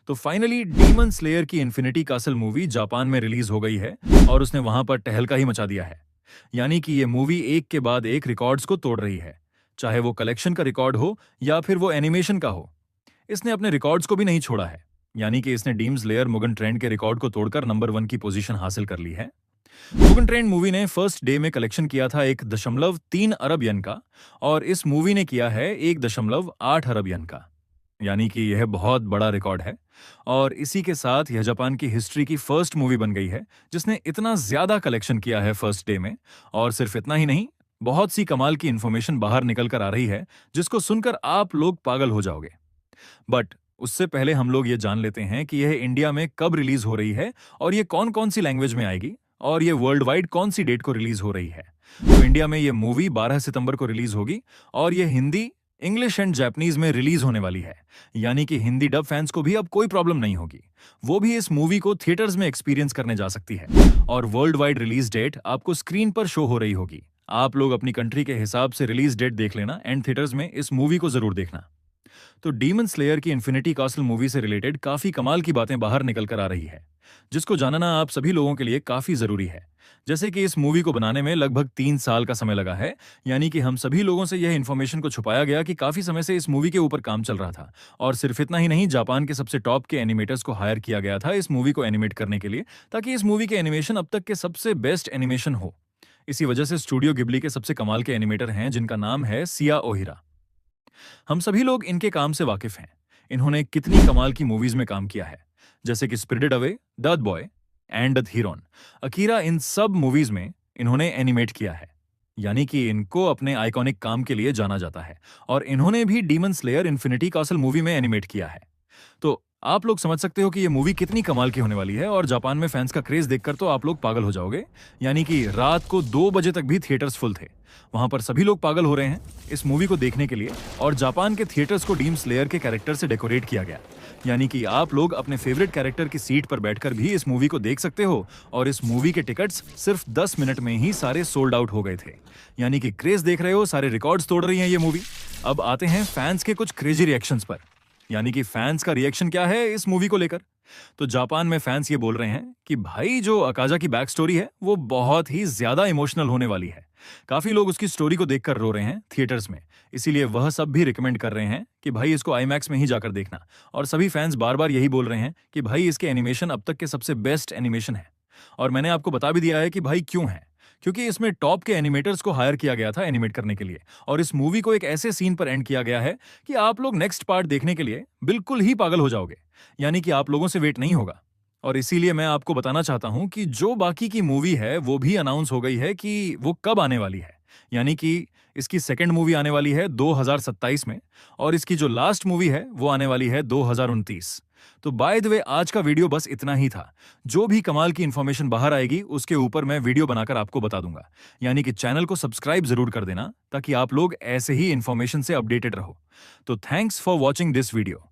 तो finally demon slayer की infinity castle movie Japan में रिलीज हो गई है और उसने वहां पर तहलका ही मचा दिया है। यानी कि ये मूवी एक के बाद एक रिकॉर्ड्स को तोड़ रही है, चाहे वो कलेक्शन का रिकॉर्ड हो या फिर वो एनिमेशन का हो। इसने अपने रिकॉर्ड्स को भी नहीं छोड़ा है। यानी कि इसने डीम स्लेयर मुगन ट्रेंड के रिकॉर्ड को तोड़कर नंबर 1 की पोजीशन हासिल कर ली है। मुगन ट्रेंड मूवी ने फर्स्ट डे में कलेक्शन किया था 1.3 अरब यन का, और इस मूवी ने किया है 1.8 अरब यन का। यानी कि यह बहुत बड़ा रिकॉर्ड है, और इसी के साथ यह जापान की हिस्ट्री की फर्स्ट मूवी बन गई है जिसने इतना ज्यादा कलेक्शन किया है फर्स्ट डे में। और सिर्फ इतना ही नहीं, बहुत सी कमाल की इंफॉर्मेशन बाहर निकल कर आ रही है जिसको सुनकर आप लोग पागल हो जाओगे। बट उससे पहले हम लोग ये जान लेते हैं कि यह इंडिया में कब रिलीज हो रही है और ये कौन कौन सी लैंग्वेज में आएगी, और ये वर्ल्ड वाइड कौन सी डेट को रिलीज हो रही है। तो इंडिया में ये मूवी 12 सितंबर को रिलीज होगी, और ये हिंदी, इंग्लिश एंड जापानीज में रिलीज होने वाली है। यानी कि हिंदी डब फैंस को भी अब कोई प्रॉब्लम नहीं होगी, वो भी इस मूवी को थिएटर्स में एक्सपीरियंस करने जा सकती है। और वर्ल्ड वाइड रिलीज डेट आपको स्क्रीन पर शो हो रही होगी। आप लोग अपनी कंट्री के हिसाब से रिलीज डेट देख लेना एंड थिएटर्स में इस मूवी को जरूर देखना। तो डीमन स्लेयर की इन्फिनिटी कासल मूवी से रिलेटेड काफी कमाल की बातें बाहर निकल कर आ रही है, जिसको जानना आप सभी लोगों के लिए काफी जरूरी है। जैसे कि इस मूवी को बनाने में लगभग 3 साल का समय लगा है। यानी कि हम सभी लोगों से यह इन्फॉर्मेशन को छुपाया गया कि काफी समय से इस मूवी के ऊपर काम चल रहा था। और सिर्फ इतना ही नहीं, जापान के सबसे टॉप के एनिमेटर्स को हायर किया गया था इस मूवी को एनिमेट करने के लिए, ताकि इस मूवी के एनिमेशन अब तक के सबसे बेस्ट एनिमेशन हो। इसी वजह से स्टूडियो गिबली के सबसे कमाल के एनिमेटर हैं जिनका नाम है सिया ओहिरा। हम सभी लोग इनके काम से वाकिफ हैं। इन्होंने कितनी कमाल की मूवीज में काम किया है, जैसे कि Spirited Away, the Boy and the Heron, Akira, इन सब मूवीज में इन्होंने एनिमेट किया है। यानी कि इनको अपने आइकॉनिक काम के लिए जाना जाता है, और इन्होंने भी demon slayer infinity castle movie में एनिमेट किया है। तो आप लोग समझ सकते हो कि ये मूवी कितनी कमाल की होने वाली है, और जापान में फैंस का क्रेज देखकर तो आप लोग पागल हो जाओगे। यानी कि रात को 2 बजे तक भी थिएटर्स फुल थे। वहां पर सभी लोग पागल हो रहे हैं इस मूवी को देखने के लिए, और जापान के थिएटर्स को डीम स्लेयर के कैरेक्टर से डेकोरेट किया गया। यानी कि आप लोग अपने फेवरेट कैरेक्टर की सीट पर बैठकर भी इस मूवी को देख सकते हो, और इस मूवी के टिकट्स सिर्फ 10 मिनट में ही सारे सोल्ड आउट हो गए थे। यानी कि क्रेज देख रहे हो, सारे रिकॉर्ड्स तोड़ रही है ये मूवी। अब आते हैं फैंस के कुछ क्रेजी रिएक्शंस पर। यानी कि फैंस का रिएक्शन क्या है इस मूवी को लेकर। तो जापान में फैंस ये बोल रहे हैं कि भाई जो अकाजा की बैक स्टोरी है वो बहुत ही ज्यादा इमोशनल होने वाली है। काफी लोग उसकी स्टोरी को देखकर रो रहे हैं थिएटर्स में, इसीलिए वह सब भी रिकमेंड कर रहे हैं कि भाई इसको आईमैक्स में ही जाकर देखना। और सभी फैंस बार बार यही बोल रहे हैं कि भाई इसके एनिमेशन अब तक के सबसे बेस्ट एनिमेशन है। और मैंने आपको बता भी दिया है कि भाई क्यों है, क्योंकि इसमें टॉप के एनिमेटर्स को हायर किया गया था एनिमेट करने के लिए, और इस मूवी को एक ऐसे सीन पर एंड किया गया है कि आप लोग नेक्स्ट पार्ट देखने के लिए बिल्कुल ही पागल हो जाओगे। यानी कि आप लोगों से वेट नहीं होगा। और इसीलिए मैं आपको बताना चाहता हूं कि जो बाकी की मूवी है वो भी अनाउंस हो गई है कि वो कब आने वाली है। यानी कि इसकी सेकंड मूवी आने वाली है 2027 में, और इसकी जो लास्ट मूवी है वो आने वाली है 2029। तो बाय द वे, आज का वीडियो बस इतना ही था। जो भी कमाल की इंफॉर्मेशन बाहर आएगी उसके ऊपर मैं वीडियो बनाकर आपको बता दूंगा। यानी कि चैनल को सब्सक्राइब जरूर कर देना, ताकि आप लोग ऐसे ही इंफॉर्मेशन से अपडेटेड रहो। तो thanks for watching this video.